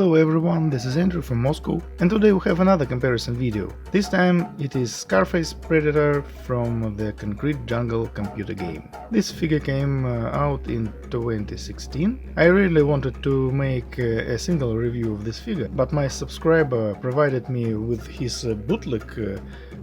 Hello everyone, this is Andrew from Moscow, and today we have another comparison video. This time it is Scarface Predator from the Concrete Jungle computer game. This figure came out in 2016. I really wanted to make a single review of this figure, but my subscriber provided me with his bootleg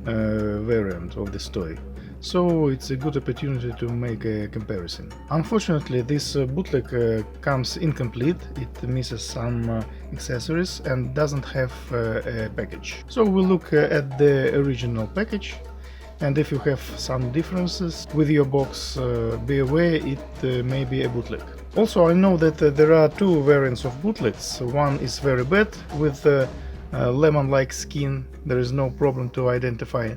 variant of this toy. So it's a good opportunity to make a comparison. Unfortunately, this bootleg comes incomplete, it misses some accessories and doesn't have a package. So we'll look at the original package, and if you have some differences with your box, be aware it may be a bootleg. Also, I know that there are two variants of bootlegs. One is very bad with lemon-like skin, there is no problem to identify.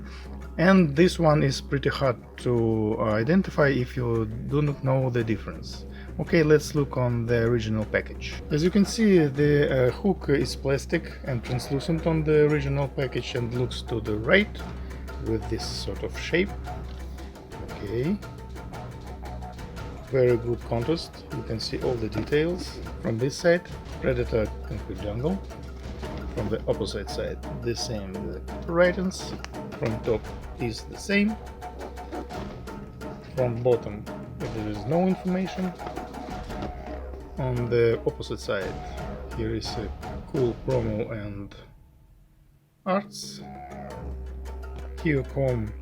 And this one is pretty hard to identify if you do not know the difference. Okay, let's look on the original package. As you can see, the hook is plastic and translucent on the original package and looks to the right with this sort of shape. Okay, very good contrast, you can see all the details. From this side, Predator Concrete Jungle. From the opposite side, the same writings. From top is the same. From bottom there is no information. On the opposite side here is a cool promo and arts. Here come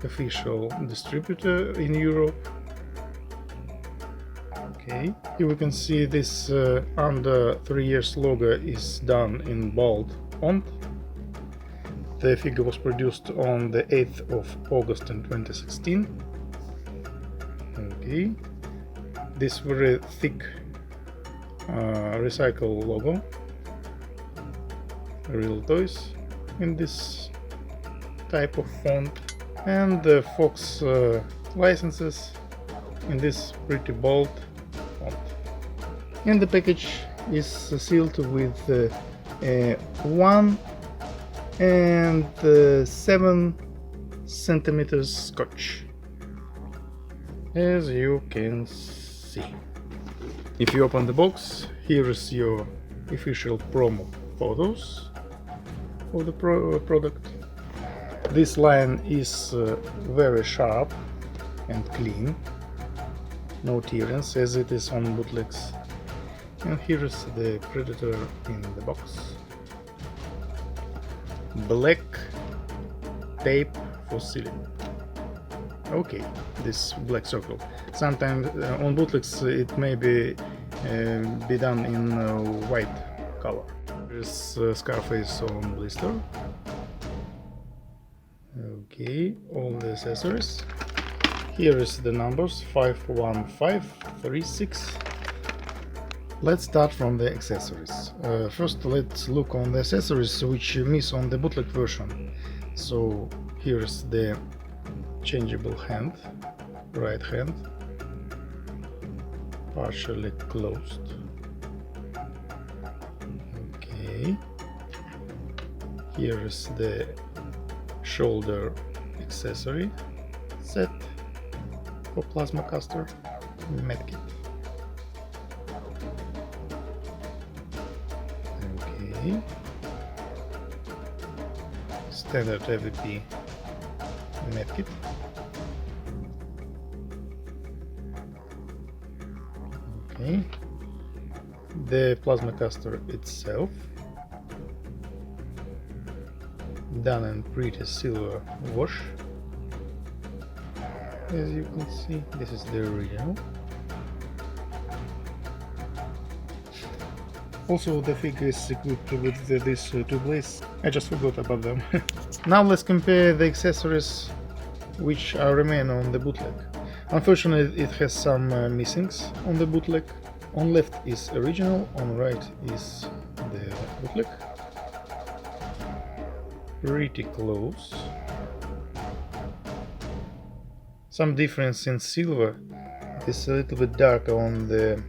official distributor in Europe. Okay, here we can see this under 3 years logo is done in bold font. The figure was produced on the 8th of August in 2016. Okay, this very thick recycle logo, Real Toys, in this type of font, and the Fox licenses in this pretty bold font. And the package is sealed with 1 and 7 centimeters scotch, as you can see. If you open the box, here is your official promo photos of the product. This line is very sharp and clean, no tearings as it is on bootlegs. And here is the Predator in the box. Black tape for sealing. Okay, this black circle. Sometimes on bootlegs it may be done in white color. There's Scarface on blister. Okay, all the accessories. Here is the numbers 51536. Let's start from the accessories. First let's look on the accessories which miss on the bootleg version. So here's the changeable hand, right hand, partially closed. Okay, here is the shoulder accessory set for plasma caster, medkit. Okay, standard AVP medkit. Okay, the plasma caster itself, done in pretty silver wash. As you can see, this is the original. Also, the figure is equipped with these two blades. I just forgot about them. Now let's compare the accessories which remain on the bootleg. Unfortunately, it has some missings on the bootleg. On left is original, on right is the bootleg. Pretty close. Some difference in silver. It's a little bit darker on the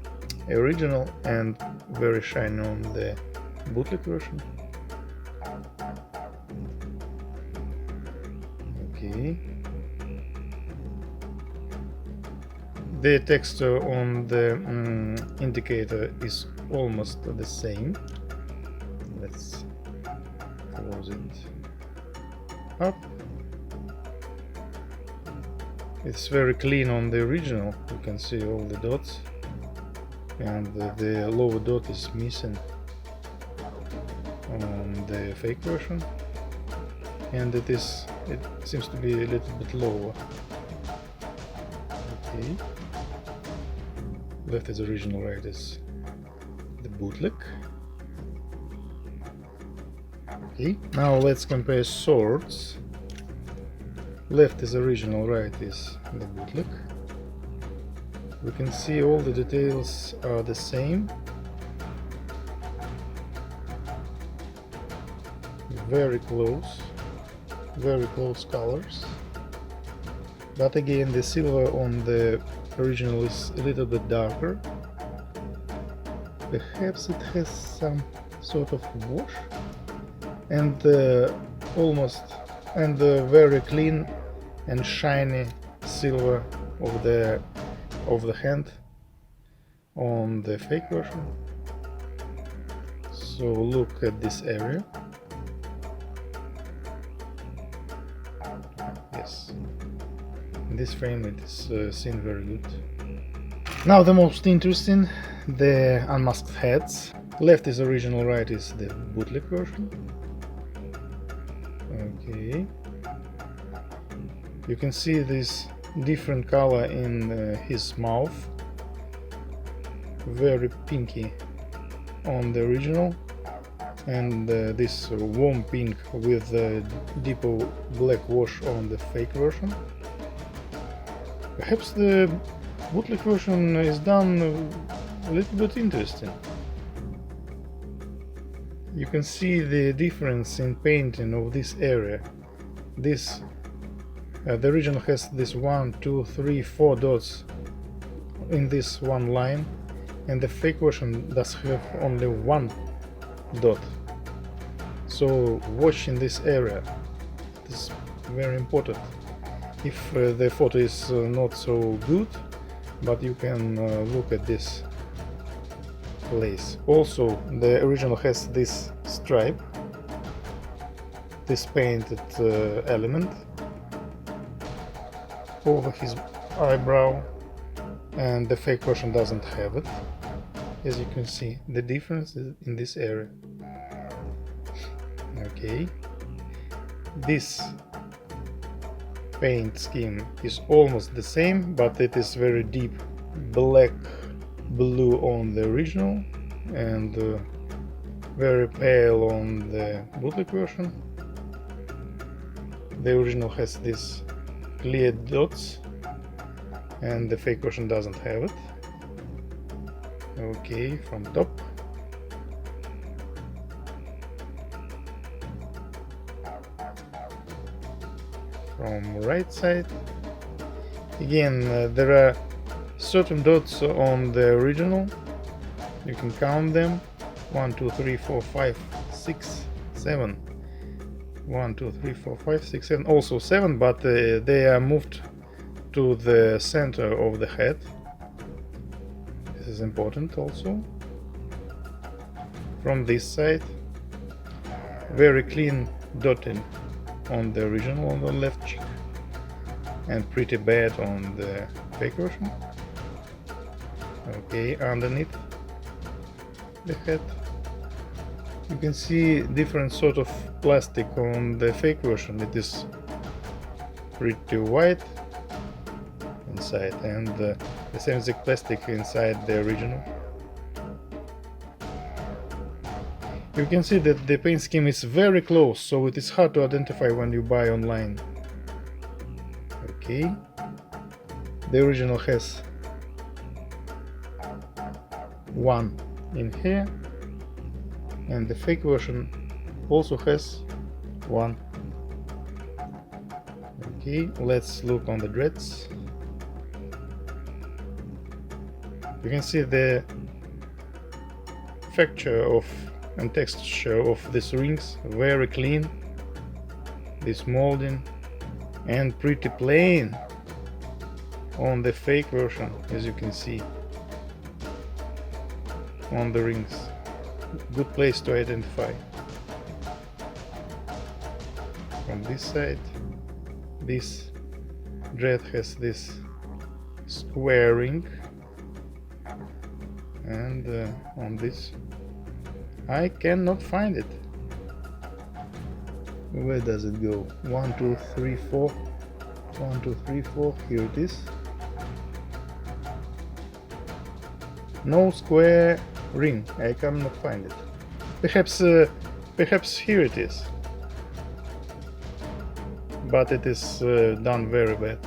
original and very shiny on the bootleg version. Okay. The texture on the indicator is almost the same. Let's close it up. It's very clean on the original. You can see all the dots, and the lower dot is missing on the fake version, and it seems to be a little bit lower. Okay, left is original, right is the bootleg. Okay, now let's compare swords. Left is original, right is the bootleg. We can see all the details are the same. Very close colors. But again, the silver on the original is a little bit darker. Perhaps it has some sort of wash, and very clean and shiny silver of the hand on the fake version. So look at this area. Yes, in this frame it is seen very good. Now the most interesting, the unmasked heads. Left is original, right is the bootleg version. Okay, you can see this different color in his mouth, very pinky on the original, and this warm pink with deeper black wash on the fake version. Perhaps the bootleg version is done a little bit interesting. You can see the difference in painting of this area. This the original has this 1, 2, 3, 4 dots in this one line, and the fake version does have only one dot. So watch in this area. This is very important. If the photo is not so good, but you can look at this place. Also, the original has this stripe, this painted element over his eyebrow, and the fake version doesn't have it. As you can see, the difference is in this area. Okay, this paint scheme is almost the same, but it is very deep black blue on the original and very pale on the bootleg version. The original has these clear dots and the fake version doesn't have it. Okay, from top. From right side. Again, there are certain dots on the original. You can count them. 1, 2, 3, 4, 5, 6, 7. 1, 2, 3, 4, 5, 6, 7. Also 7, but they are moved to the center of the head. This is important also. From this side, very clean dotting on the original on the left cheek, and pretty bad on the fake version. Okay, underneath the head you can see different sort of plastic on the fake version. It is pretty white inside, and the same exact plastic inside the original. You can see that the paint scheme is very close, so it is hard to identify when you buy online. Okay, the original has one in here, and the fake version also has one. Okay, let's look on the dreads. You can see the texture and texture of these rings, very clean, this molding, and pretty plain. on the fake version, as you can see on the rings. Good place to identify. From this side, this dread has this square ring, and on this I cannot find it. Where does it go? 1, 2, 3, 4. 1, 2, 3, 4. Here it is. No square ring. I cannot find it. Perhaps here it is. But it is done very bad.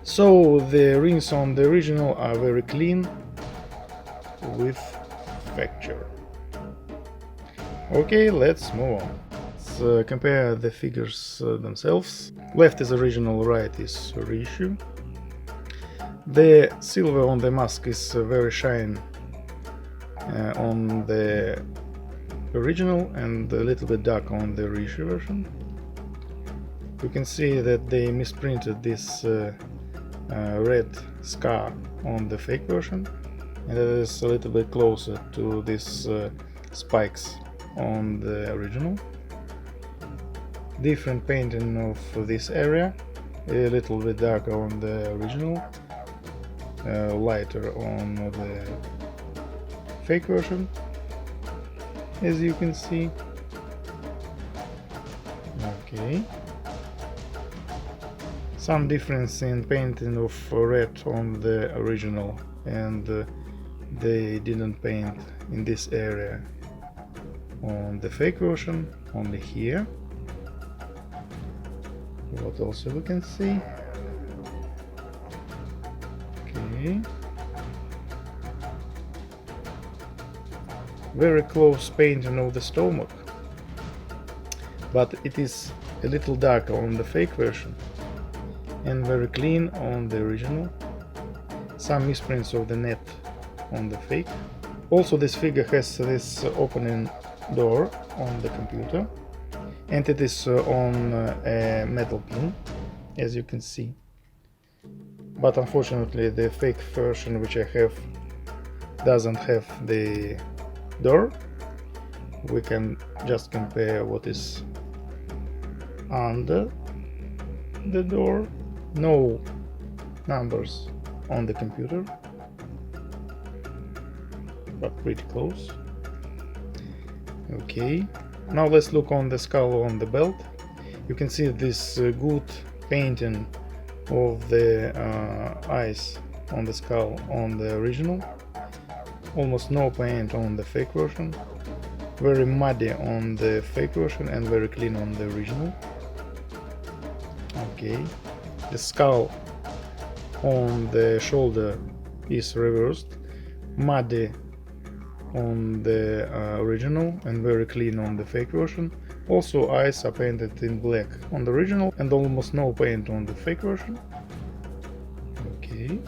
So the rings on the original are very clean with facture. Okay, let's move on. Let's compare the figures themselves. Left is original, right is reissue. The silver on the mask is very shiny on the original and a little bit dark on the reissue version. You can see that they misprinted this red scar on the fake version, and it is a little bit closer to these spikes on the original. Different painting of this area, a little bit darker on the original, lighter on the fake version, as you can see. Okay. Some difference in painting of red on the original, and they didn't paint in this area on the fake version, only here. What also we can see? Okay. Very close painting of the stomach, but it is a little darker on the fake version and very clean on the original. Some misprints of the net on the fake. Also, this figure has this opening door on the computer, and it is on a metal pin, as you can see. But unfortunately the fake version which I have doesn't have the door. We can just compare what is under the door. No numbers on the computer, but pretty close. Okay, now let's look on the skull on the belt. You can see this good painting of the eyes on the skull on the original. Almost no paint on the fake version. Very muddy on the fake version and very clean on the original. Okay, the skull on the shoulder is reversed, muddy on the original and very clean on the fake version. Also, eyes are painted in black on the original and almost no paint on the fake version. Okay,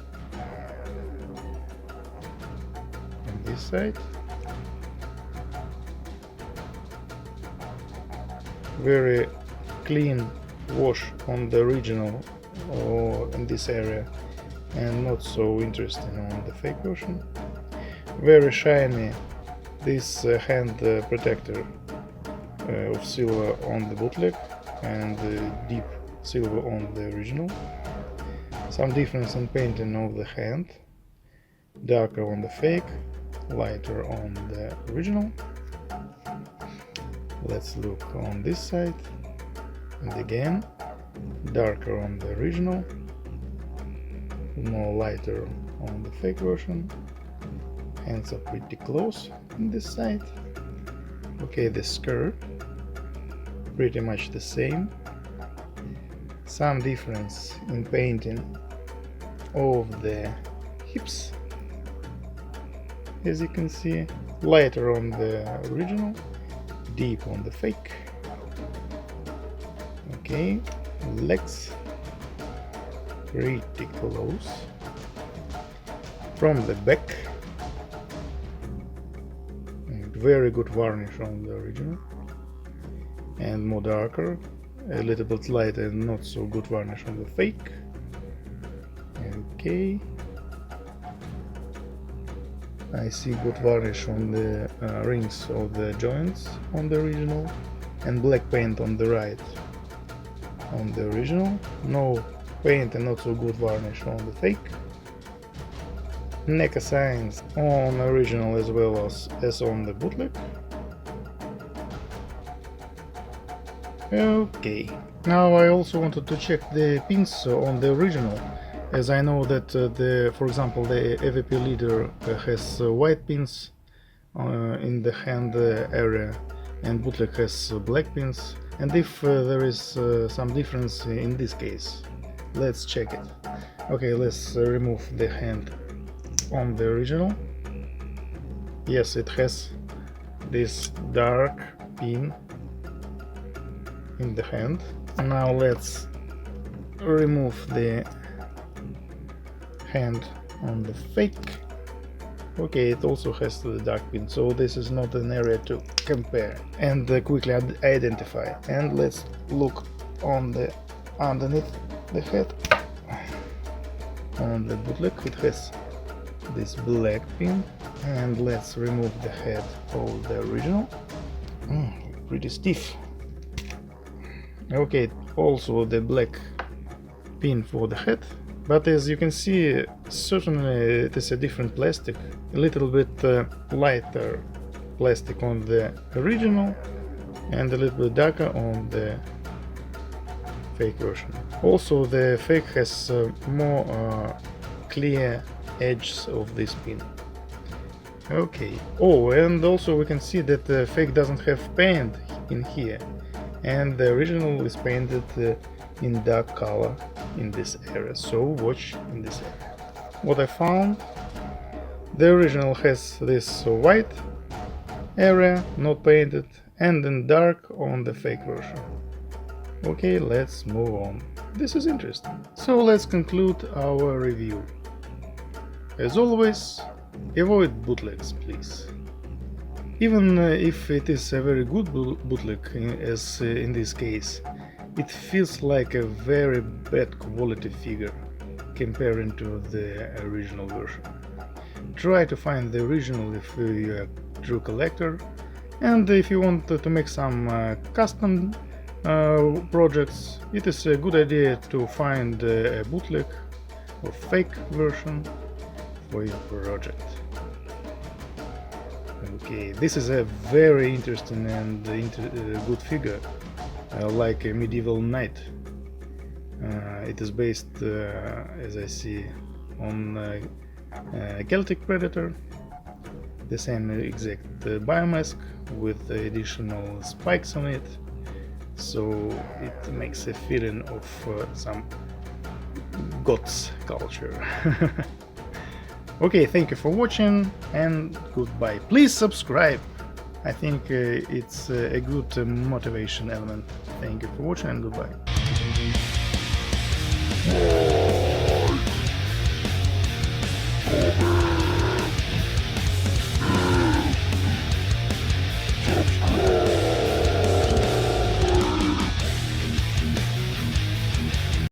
on this side, very clean wash on the original or in this area, and not so interesting on the fake version. Very shiny this hand protector of silver on the bootleg, and deep silver on the original. Some difference in painting of the hand, darker on the fake, lighter on the original. Let's look on this side, and again darker on the original, more lighter on the fake version. Hands are pretty close on this side. Okay, the skirt pretty much the same. Some difference in painting of the hips, as you can see, lighter on the original, deep on the fake. Okay, legs pretty close. From the back, very good varnish on the original and more darker, a little bit lighter and not so good varnish on the fake. Okay. I see good varnish on the rings of the joints on the original, and black paint on the right on the original. No paint and not so good varnish on the fake. Neca signs on original as well as on the bootleg. Okay, now I also wanted to check the pins on the original, as I know that for example, the AVP leader has white pins in the hand area, and bootleg has black pins, and if there is some difference in this case, let's check it. Okay, let's remove the hand on the original. Yes, it has this dark pin in the hand. Now let's remove the hand on the fake. Okay, it also has the dark pin, so this is not an area to compare and quickly identify. And let's look on the underneath the head. On the bootleg it has this black pin, and let's remove the head of the original. Pretty stiff. Okay, also the black pin for the head, but as you can see, certainly it is a different plastic, a little bit lighter plastic on the original and a little bit darker on the fake version. Also the fake has more clear edges of this pin. Okay. Oh, and also we can see that the fake doesn't have paint in here, and the original is painted in dark color in this area, so watch in this area. What I found, the original has this white area not painted, and then dark on the fake version. Okay, let's move on. This is interesting. So let's conclude our review. As always, avoid bootlegs, please. Even if it is a very good bootleg, as in this case, it feels like a very bad quality figure comparing to the original version. Try to find the original if you're a true collector, and if you want to make some custom projects, it is a good idea to find a bootleg or fake version for your project. Okay, this is a very interesting and good figure, like a medieval knight. It is based, as I see, on Celtic Predator, the same exact biomask with additional spikes on it, so it makes a feeling of some gods culture. Okay, thank you for watching and goodbye. Please subscribe. I think it's a good motivation element. Thank you for watching and goodbye.